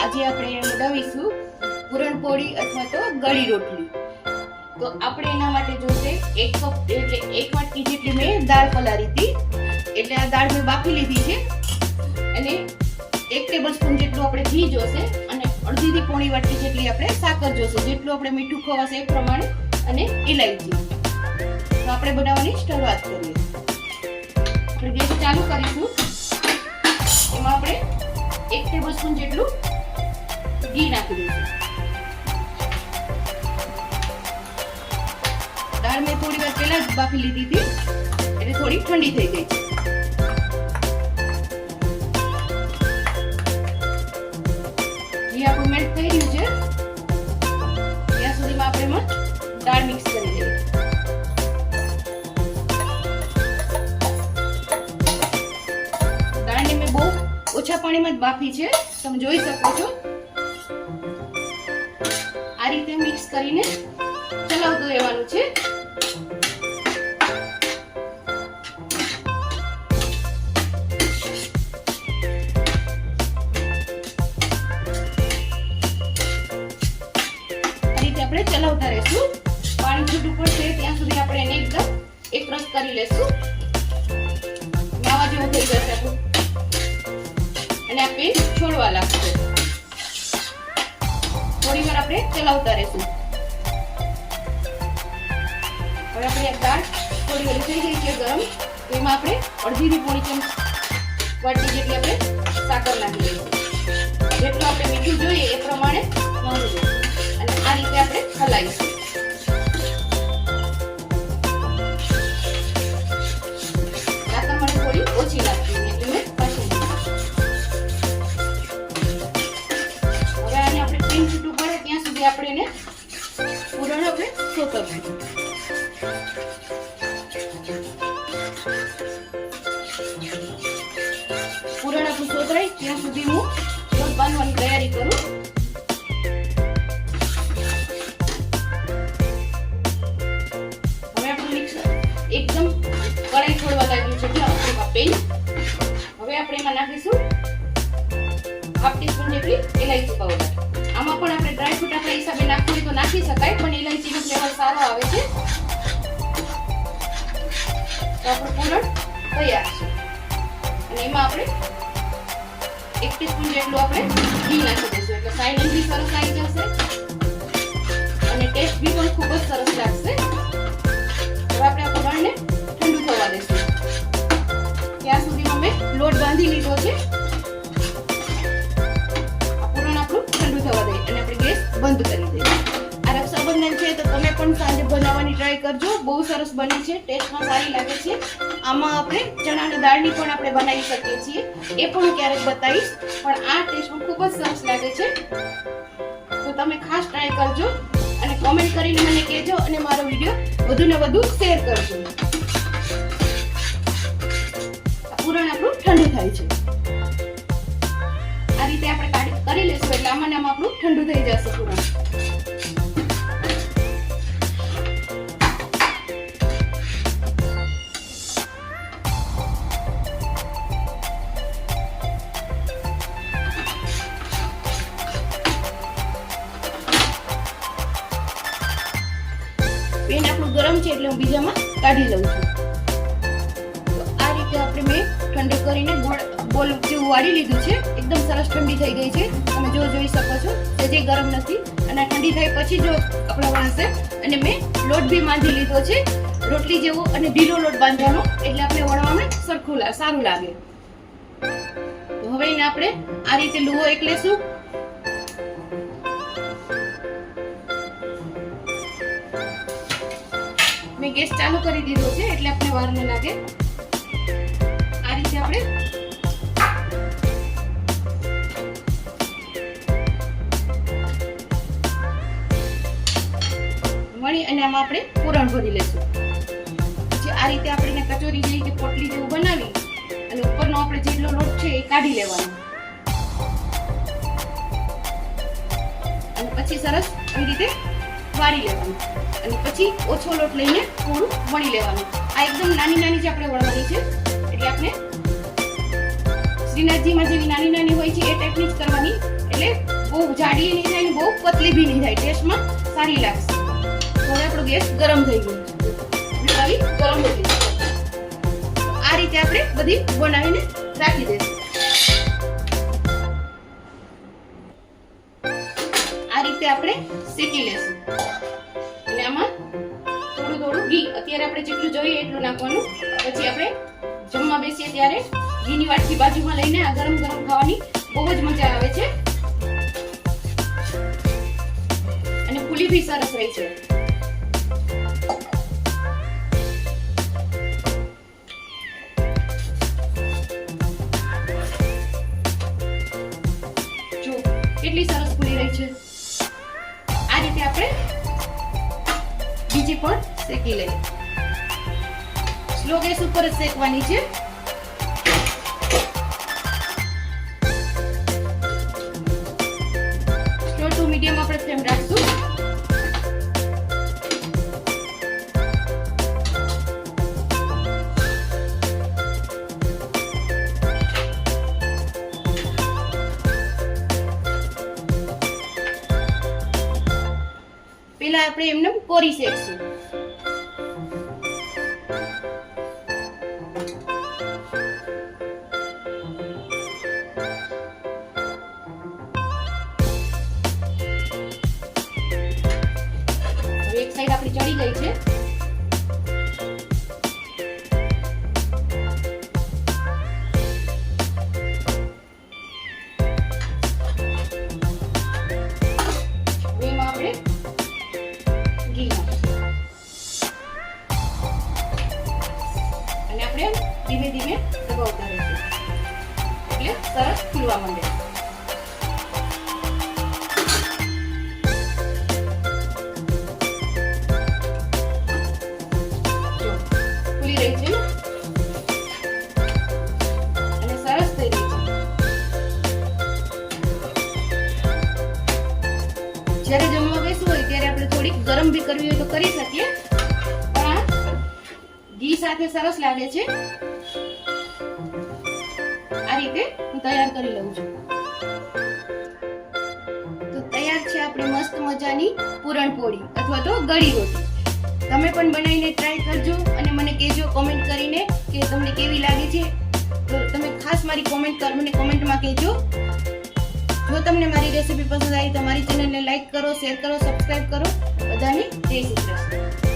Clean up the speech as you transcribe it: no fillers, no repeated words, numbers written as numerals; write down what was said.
આજે આપણે બનાવીશું પૂરણપોળી અથવા તો ગળી રોટલી. તો આપણે એના માટે જોશે 1 કપ એટલે 1 વાટકી જેટલી મેં દાળ પલાળી હતી. એટલે આ દાળ મેં બાફી લીધી છે અને 1 ટેબલસ્પૂન જેટલું આપણે ઘી જોશે અને અડધી થી પોણી વાટકી જેટલી આપણે સાકર જોશે, જેટલું આપણે મીઠું ખવાશે એ પ્રમાણે, અને ઇલાયચી. તો આપણે બનાવવાની શરૂઆત કરીએ. આપણે ગેસ ચાલુ કરીશું. એમાં આપણે 1 ટેબલસ્પૂન જેટલું ઘી નાખી દઈશું. દાળ મેં થોડી વાર પહેલા જ બાફી લીધી હતી એટલે થોડી ઠંડી થઈ ગઈ છે. ઘી આપણું મેલ્ટ થઈ રહ્યું છે ત્યાં સુધીમાં આપણે દાળ મિક્સ કરી દઈએ. દાળને મેં બહુ ઓછા પાણીમાં જ બાફી છે, તમે જોઈ શકો છો. આ રીતે મિક્સ કરીને ચલાવતું રહેવાનું છે. આ રીતે આપણે ચલાવતા રહેશું. પાણી છૂટું પડશે ત્યાં સુધી આપણે એને એકદમ એકરસ કરી લેશું. માવા જેવું થઈ જશે આપણું અને આ પેસ્ટ છોડવા લાગશે. થોડી વાર આપણે ચલાવતા રહેશું. હવે આપણે દાળ થોડી ઓલી થઈ ગઈ છે ગરમ, એમાં આપણે અડધી થી પોણી ચમચી વાટકી જેટલી આપણે સાકર નાખી દઈશું. જેટલું આપણે મીઠું જોઈએ એ પ્રમાણે નાખવું અને આ રીતે આપણે હલાવીશું. સાકર મને થોડી ઓછી લાગતી એટલે મેં પાછી હવે આને આપણે તેલ છૂટું પડે ત્યાં સુધી આપણે એને પૂરણ આપણે સોતરશું. પૂરણ આપણું સોતરાય ત્યાં સુધી હું લોટ બાંધવાની તૈયારી કરું. હવે આપણું મિક્સર એકદમ કડાઈ છોડવા લાગ્યું છે. આપણે પેન હવે આપણે એમાં નાખીશું 1/2 ટીસ્પૂન જેટલી ઇલાયચી પાવડર. આમાં પણ આપણે ડ્રાયફ્રૂટ આપણા હિસાબે નાખવું હોય તો નાખી શકાય, પણ ઇલાયચીનો ફ્લેવર સારો આવે છે. તો આપણું પૂરણ તૈયાર છે અને એમાં આપણે 1 ટીસ્પૂન જેટલું આપણે ઘી નાખી દઈશું એટલે સાઇઝ બી સરસ આવી જશે અને ટેસ્ટ બી પણ ખૂબ જ સરસ લાગશે. હવે આપણે આ પૂરણને ઠંડુ થવા દઈશું. ત્યાં સુધીમાં મેં લોટ બાંધી લીધો છે. આ પૂરણ આપણું ઠંડુ થવા દઈએ અને આપણે ગેસ બંધ કરી દઈએ. આ રક્ષાબંધન છે તો તમે પણ સાંજે બનાવવાની ટ્રાય કરજો. બહુ સરસ બની છે, ટેસ્ટમાં સારી લાગે છે. આમાં આપણે ચણાની દાળની પણ આપણે બનાવી શકીએ છીએ, એ પણ હું ક્યારેક બતાવીશ. પણ આ ટેસ્ટમાં ખૂબ જ સરસ લાગે છે. તો તમે ખાસ ટ્રાય કરજો અને કોમેન્ટ કરીને મને કહેજો અને મારો વિડીયો વધુ ને વધુ શેર કરજો. પૂરણ આપણું ઠંડુ થાય છે. આ રીતે આપણે કરી લેશું એટલે આમાં આપણું ઠંડુ થઈ જશે પૂરણ. પેન આપણું ગરમ છે એટલે હું બીજામાં કાઢી લઉં છું. તો આ રીતે આપણે મેં ઠંડુ કરીને બોલ જેવું વાળી લીધું છે. એકદમ સરસ ઠંડી થઈ ગઈ છે, તમે જોઈ શકો છો. જે ગરમ નથી અને ઠંડી થાય પછી જો આપણે વણશે. અને મેં લોટ બી બાંધી લીધો છે રોટલી જેવો અને ઢીલો લોટ બાંધવાનો એટલે આપણે વણવામાં સરખું સારું લાગે. તો હવે એને આપણે આ રીતે લુવો એક લેશું. મેં ગેસ ચાલુ કરી દીધો છે એટલે આપણે વાર ન લાગે. આ રીતે આપણે વણી અને આમાં આપણે પૂરણ ભરી લેશું. પછી આ રીતે આપણે કચોરી જેવી કે પોટલી જેવું બનાવી અને ઉપરનો આપણે જેટલો લોટ છે એ કાઢી લેવાનો અને પછી સરસ આવી રીતે વાળી લેવાનું અને પછી ઓછો લોટ લઈને થોડું વણી લેવાનું. આ એકદમ નાની નાની જ આપણે વણવાની છે એટલે આપણે શ્રીનાથજીમાં જેવી નાની નાની હોય છે એ ટાઈપની જ કરવાની. એટલે બહુ જાડી નહીં થાય ને બહુ પતલી બી નહીં થાય, ટેસ્ટમાં સારી લાગશે. તો હવે આપણો ગેસ ગરમ થઈ ગયો છે. આવી ગરમ થઈ ગઈ. આ રીતે આપણે બધી બનાવીને રાખી દઈશું. આ રીતે આપણે શેકી લેશું. અને આમાં થોડું થોડું ઘી, અત્યારે આપણે જેટલું જોઈએ એટલું નાખવાનું. પછી આપણે જમવા બેસીએ ત્યારે ઘીની વાટકી બાજુમાં લઈને આ ગરમ ગરમ ખાવાની બહુ જ મજા આવે છે અને ફૂલી બી સરસ રહી છે. જો કેટલી સરસ ફૂલી રહી છે. આ રીતે આપણે બીજી પણ શેકી લઈએ. સ્લો ગેસ ઉપર જ શેકવાની છે. સ્લો ટુ મીડિયમ આપણે ફ્લેમ રાખશું. પેલા આપણે એમને કોરી શેકશું. એક સાઈડ આપણી ચડી ગઈ છે. એમાં આપણે ઘી નાખીશું અને આપણે ધીમે ધીમે દબાવતા રહીશું એટલે સરસ ફૂલવા માંડે. જ્યારે જમવા બેસવું હોય ત્યારે આપણે થોડીક ગરમ બી કરવી હોય તો કરી શકીએ, પણ આ ઘી સાથે સરસ લાગે છે. આ રીતે હું તૈયાર કરી લઉં છું. તો તૈયાર છે આપણી મસ્ત મજાની પૂરણપોળી અથવા તો ગળી રોટી. તમે પણ બનાવીને ટ્રાય કરજો અને મને કહેજો કોમેન્ટ કરીને કે તમને કેવી લાગે છે. તો તમે ખાસ મારી મને કોમેન્ટમાં કહેજો. જો તમને મારી રેસીપી પસંદ આવી તો મારી ચેનલને લાઈક કરો, શેર કરો, સબસ્ક્રાઇબ કરો. બધાને જય શ્રી કૃષ્ણ.